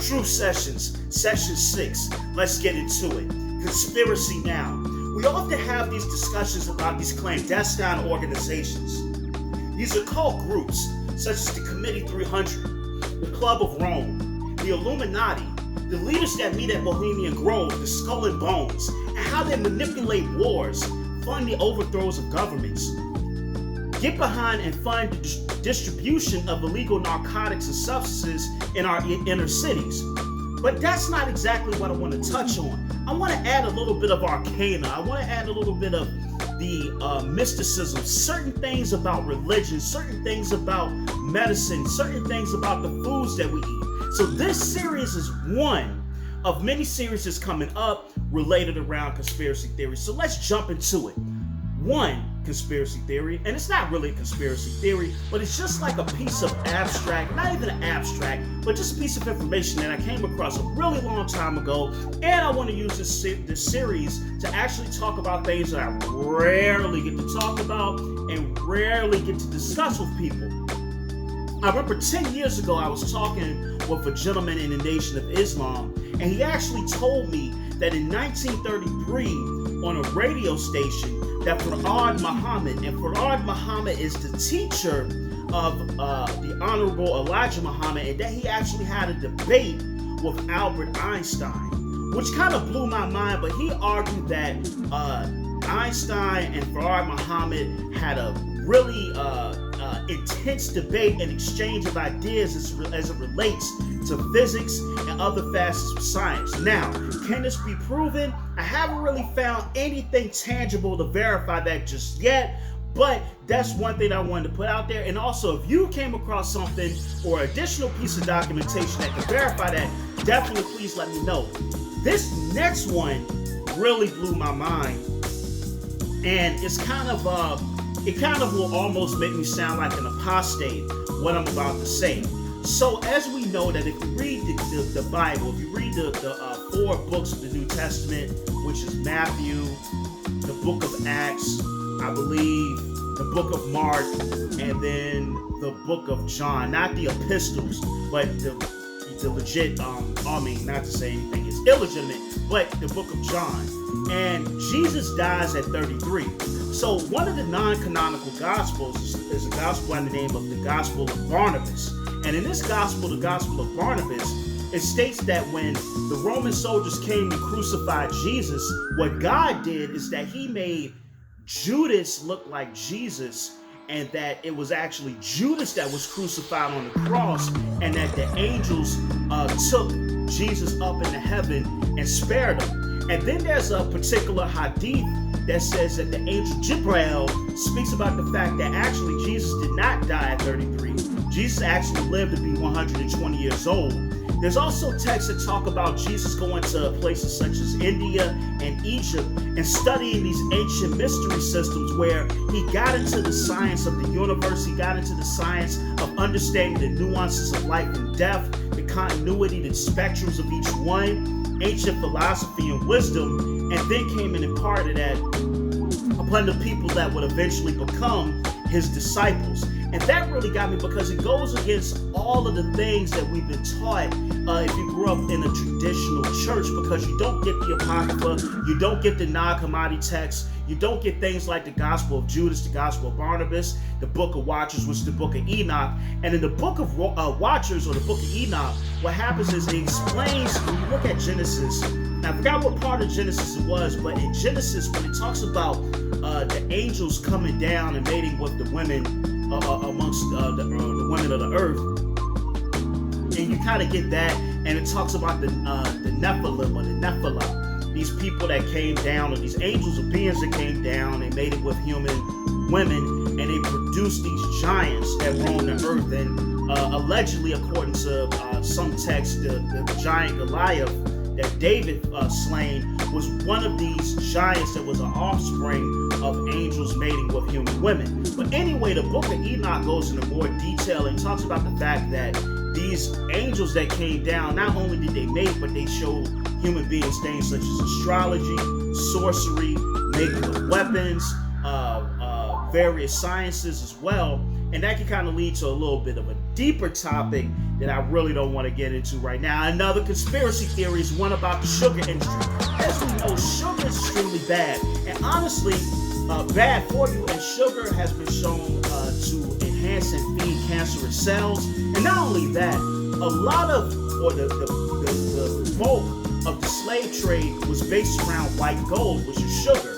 True Sessions, Session 6. Let's get into it. Conspiracy now. We often have these discussions about these clandestine organizations. These occult groups, such as the Committee 300, the Club of Rome, the Illuminati, the leaders that meet at Bohemian Grove, the Skull and Bones, and how they manipulate wars, fund the overthrows of governments, get behind and fund the distribution of illegal narcotics and substances in our inner cities. But that's not exactly what I want to touch on. I want to add a little bit of arcana. I want to add a little bit of the mysticism, certain things about religion, certain things about medicine, certain things about the foods that we eat. So this series is one of many series that's coming up related around conspiracy theories. So let's jump into it. One conspiracy theory, and it's not really a conspiracy theory, but it's just like a piece of abstract, not even an abstract, but just a piece of information that I came across a really long time ago, and I want to use this series to actually talk about things that I rarely get to talk about and rarely get to discuss with people. I remember 10 years ago I was talking with a gentleman in the Nation of Islam, and he actually told me that in 1933 on a radio station that Fard Muhammad, and Fard Muhammad is the teacher of the Honorable Elijah Muhammad, and that he actually had a debate with Albert Einstein, which kind of blew my mind, but he argued that Einstein and Fard Muhammad had a really intense debate and exchange of ideas as it relates to physics and other facets of science. Now, can this be proven? I haven't really found anything tangible to verify that just yet, but that's one thing I wanted to put out there. And also, if you came across something or additional piece of documentation that can verify that, definitely please let me know. This next one really blew my mind, and it's it kind of will almost make me sound like an apostate, what I'm about to say. So as we know that if you read the Bible, if you read the 4 books of the New Testament, which is Matthew, the book of Acts, I believe, the book of Mark, and then the book of John, not the epistles, but the legit, not to say anything is illegitimate, but the book of John. And Jesus dies at 33. So one of the non-canonical gospels is a gospel by the name of the Gospel of Barnabas. And in this gospel, the Gospel of Barnabas, it states that when the Roman soldiers came to crucify Jesus, what God did is that he made Judas look like Jesus, and that it was actually Judas that was crucified on the cross, and that the angels took Jesus up into heaven and spared him. And then there's a particular hadith that says that the angel Jibril speaks about the fact that actually Jesus did not die at 33. Jesus actually lived to be 120 years old. There's also texts that talk about Jesus going to places such as India and Egypt and studying these ancient mystery systems where he got into the science of the universe, he got into the science of understanding the nuances of life and death, the continuity, the spectrums of each one, ancient philosophy and wisdom, and then came and imparted that upon the people that would eventually become his disciples. And that really got me because it goes against all of the things that we've been taught if you grew up in a traditional church, because you don't get the Apocrypha, you don't get the Nag Hammadi texts, you don't get things like the Gospel of Judas, the Gospel of Barnabas, the Book of Watchers, which is the Book of Enoch. And in the Book of Watchers, or the Book of Enoch, what happens is it explains, when you look at Genesis, now I forgot what part of Genesis it was, but in Genesis, when it talks about the angels coming down and mating with the women amongst the women of the earth, and you kind of get that, and it talks about the Nephilim or the Nephilim, these people that came down, or these angels or beings that came down, they mated with human women, and they produced these giants that roam the earth. And allegedly, according to some texts, the giant Goliath that David slain was one of these giants that was an offspring of angels mating with human women. But anyway, the Book of Enoch goes into more detail and talks about the fact that these angels that came down, not only did they mate, but they showed human beings things such as astrology, sorcery, making of weapons, various sciences as well. And that can kind of lead to a little bit of a deeper topic that I really don't want to get into right now. Another conspiracy theory is one about the sugar industry. As we know, sugar is extremely bad, and honestly, bad for you. And sugar has been shown to enhance and feed cancerous cells. And not only that, a lot of, or the bulk of the slave trade was based around white gold, which is sugar.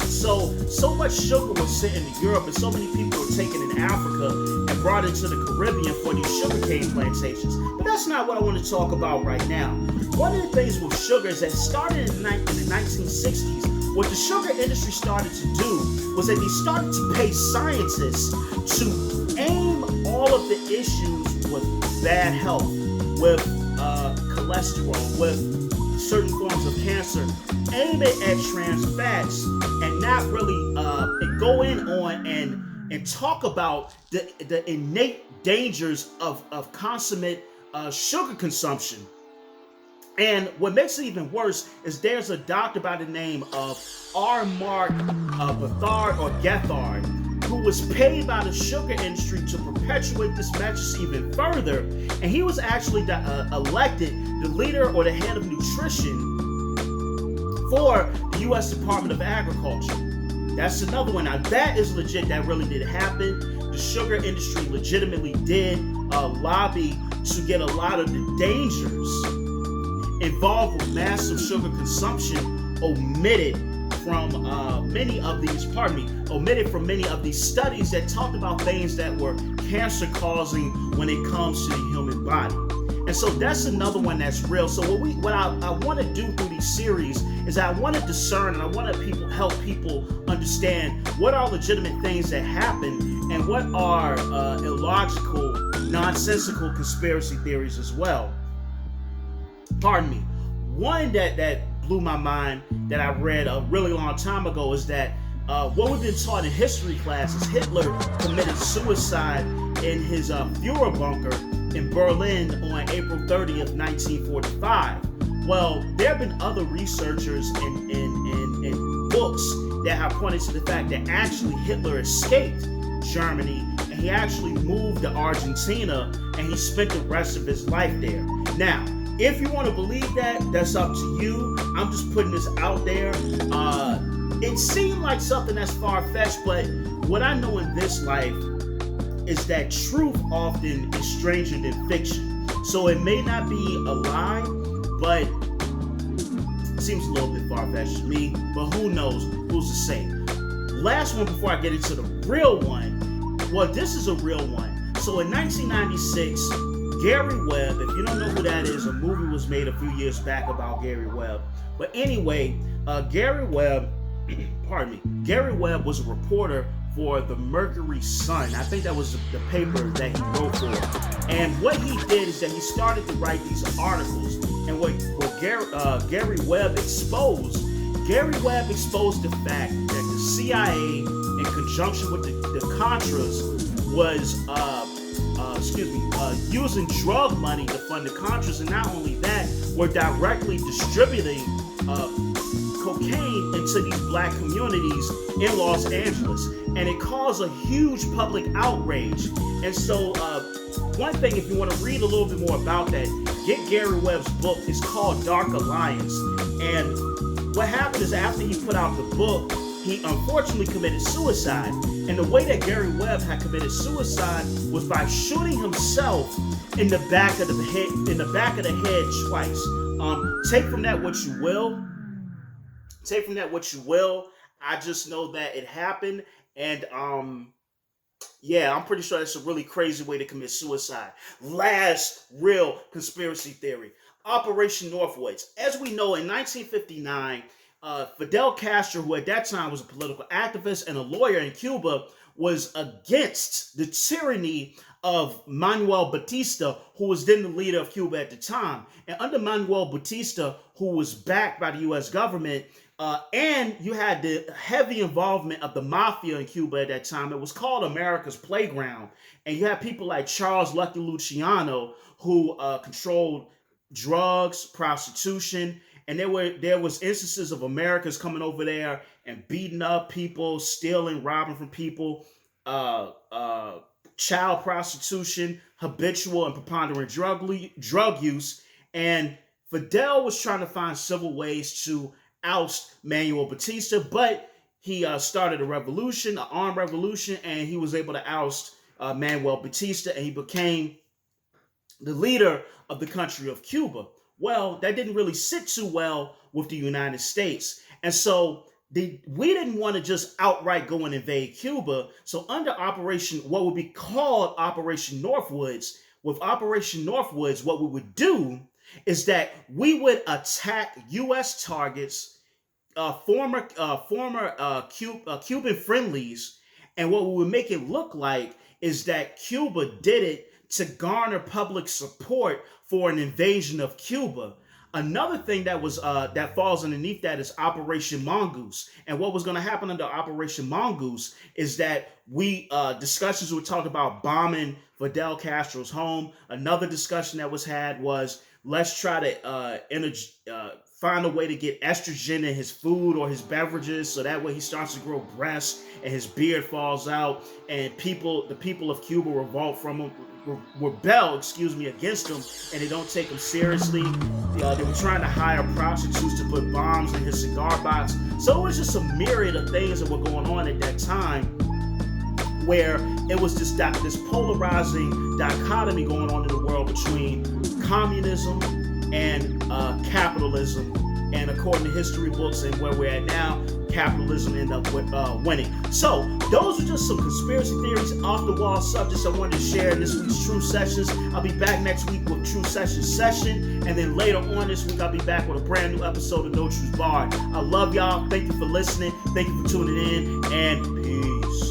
So much sugar was sent into Europe, and so many people were taken in Africa and brought into the Caribbean for these sugarcane plantations. But that's not what I want to talk about right now. One of the things with sugar is that it started in the 1960s. What the sugar industry started to do was that they started to pay scientists to aim all of the issues with bad health, with cholesterol, with certain forms of cancer, aim it at trans fats, and not really go in on and talk about the innate dangers of consummate sugar consumption. And what makes it even worse is there's a doctor by the name of R. Mark Bethard or Gethard, who was paid by the sugar industry to perpetuate this message even further. And he was actually elected the leader or the head of nutrition for the U.S. Department of Agriculture. That's another one. Now, that is legit. That really did happen. The sugar industry legitimately did lobby to get a lot of the dangers involved with massive sugar consumption omitted from many of these studies that talked about things that were cancer causing when it comes to the human body. And so that's another one that's real. So what I want to do through these series is I want to discern, and I want to help people understand what are legitimate things that happen and what are illogical, nonsensical conspiracy theories as well. Pardon me. One that blew my mind that I read a really long time ago is that what we've been taught in history classes, Hitler committed suicide in his Führer bunker in Berlin on April 30th, 1945. Well, there have been other researchers in books that have pointed to the fact that actually Hitler escaped Germany and he actually moved to Argentina and he spent the rest of his life there. Now, if you want to believe that, that's up to you. I'm just putting this out there. It seemed like something that's far-fetched, but what I know in this life is that truth often is stranger than fiction. So it may not be a lie, but it seems a little bit far-fetched to me. But who knows? Who's to say? Last one before I get into the real one. Well, this is a real one. So in 1996, Gary Webb, if you don't know who that is, a movie was made a few years back about Gary Webb. But anyway, Gary Webb was a reporter for the Mercury Sun. I think that was the paper that he wrote for. And what he did is that he started to write these articles. And what Gary Webb exposed the fact that the CIA, in conjunction with the Contras, was using drug money to fund the Contras, and not only that, were directly distributing cocaine into these black communities in Los Angeles, and it caused a huge public outrage. And so one thing, if you want to read a little bit more about that, get Gary Webb's book. It's called Dark Alliance. And what happened is after he put out the book, he unfortunately committed suicide. And the way that Gary Webb had committed suicide was by shooting himself in the back of the head twice. Take from that what you will. I just know that it happened, and yeah, I'm pretty sure that's a really crazy way to commit suicide. Last real conspiracy theory: Operation Northwoods. As we know, in 1959, Fidel Castro, who at that time was a political activist and a lawyer in Cuba, was against the tyranny of Manuel Batista, who was then the leader of Cuba at the time. And under Manuel Batista, who was backed by the U.S. government, and you had the heavy involvement of the mafia in Cuba at that time. It was called America's Playground. And you had people like Charles Lucky Luciano, who controlled drugs, prostitution, and there was instances of Americans coming over there and beating up people, stealing, robbing from people, child prostitution, habitual and preponderant drug use, and Fidel was trying to find civil ways to oust Manuel Batista, but he started a revolution, an armed revolution, and he was able to oust Manuel Batista, and he became the leader of the country of Cuba. Well, that didn't really sit too well with the United States. And so we didn't want to just outright go and invade Cuba. So under Operation, what would be called Operation Northwoods, with Operation Northwoods, what we would do is that we would attack U.S. targets, Cuban friendlies, and what we would make it look like is that Cuba did it to garner public support for an invasion of Cuba. Another thing that falls underneath that is Operation Mongoose. And what was going to happen under Operation Mongoose is that discussions were talked about bombing Fidel Castro's home. Another discussion that was had was let's try to find a way to get estrogen in his food or his beverages, so that way he starts to grow breasts and his beard falls out, and the people of Cuba rebel against him, and they don't take him seriously. They were trying to hire prostitutes to put bombs in his cigar box. So it was just a myriad of things that were going on at that time, where it was this polarizing dichotomy going on in the world between communism and capitalism. And according to history books and where we're at now, capitalism ended up winning. So those are just some conspiracy theories, off the wall subjects I wanted to share in this week's True Sessions. I'll be back next week with True Sessions Session, and then later on this week I'll be back with a brand new episode of No Truth Barred. I love y'all. Thank you for listening. Thank you for tuning in, and peace.